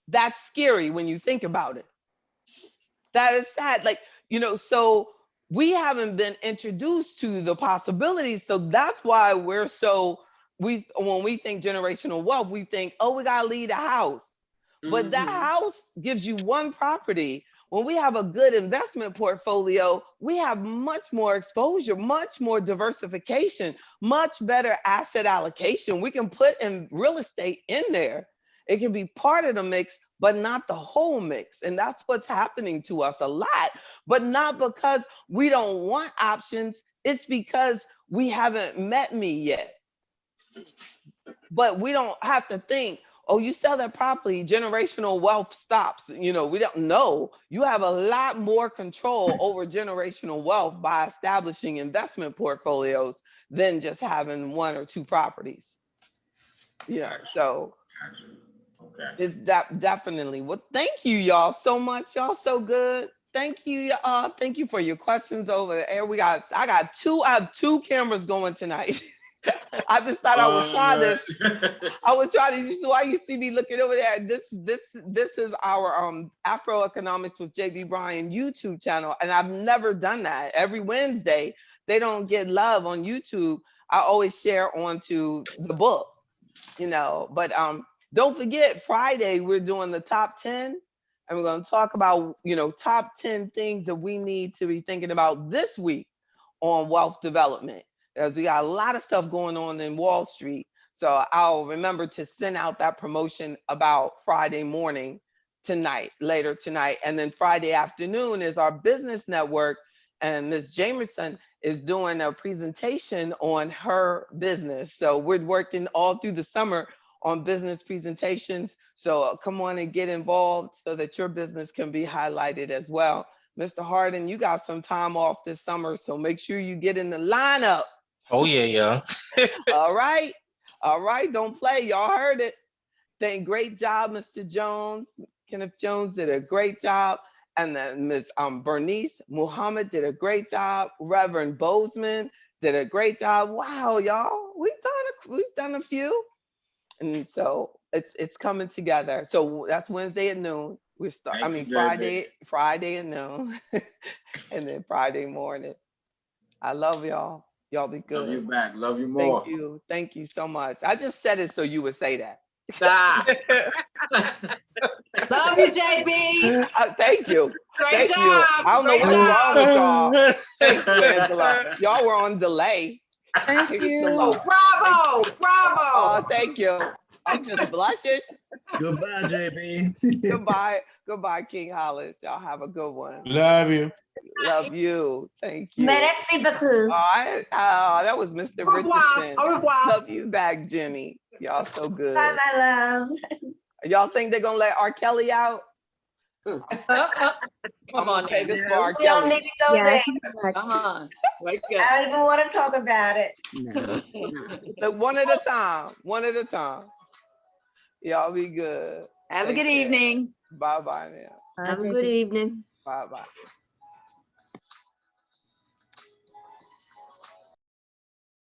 That's scary when you think about it. That is sad. So we haven't been introduced to the possibilities. So that's why when we think generational wealth, we think, oh, we gotta leave the house. But that house gives you one property. When we have a good investment portfolio, we have much more exposure, much more diversification, much better asset allocation. We can put in real estate in there. It can be part of the mix, but not the whole mix. And that's what's happening to us a lot, but not because we don't want options. It's because we haven't met me yet. But we don't have to think, oh, you sell that property, generational wealth stops. You know, we don't know. You have a lot more control over generational wealth by establishing investment portfolios than just having one or two properties. Yeah, so Okay. it's definitely. Well, thank you, y'all, so much. Y'all so good. Thank you, y'all. Thank you for your questions over there. I have two cameras going tonight. I just thought I would try this. I would try to. This is why you see me looking over there. This is our AfroEconomics with JB Bryan YouTube channel, and I've never done that. Every Wednesday, they don't get love on YouTube. I always share onto the book, you know. But don't forget, Friday we're doing the top 10, and we're going to talk about, you know, top 10 things that we need to be thinking about this week on wealth development, as we got a lot of stuff going on in Wall Street. So I'll remember to send out that promotion about Friday morning tonight, later tonight. And then Friday afternoon is our business network. And Ms. Jamerson is doing a presentation on her business. So we're working all through the summer on business presentations. So come on and get involved so that your business can be highlighted as well. Mr. Harden, you got some time off this summer, so make sure you get in the lineup. Oh yeah. All right. All right. Don't play. Y'all heard it. Great job, Mr. Jones. Kenneth Jones did a great job. And then Ms. Bernice Muhammad did a great job. Reverend Bozeman did a great job. Wow, y'all. We've done a few. And so it's coming together. So that's Wednesday at noon. Friday at noon. And then Friday morning. I love y'all. Y'all be good. Love you back. Love you more. Thank you. Thank you so much. I just said it so you would say that. Stop. Love you, JB. Thank you. Great Thank job. you. I don't know Great what's job. wrong with y'all. Thank you, Angela. Y'all were on delay. Thank you. Oh, bravo. Bravo. Oh, thank you. I'm just blushing. Goodbye, JB. Goodbye. Goodbye, King Hollis. Y'all have a good one. Love you. Love you. Thank you. Merci beaucoup. That was Mr. Au revoir. Richardson. Au revoir. Love you back, Jenny. Y'all so good. Bye, my love. Y'all think they're gonna let R. Kelly out? Come I'm on, gonna pay this for now. R. We don't Kelly. need to go Yeah, there. like, Come on. Wake I up. don't even want to talk about it. no. Look, one at a time. One at a time. Y'all be good. Have a Take good care. evening. Bye bye now. Have a good evening. Bye bye.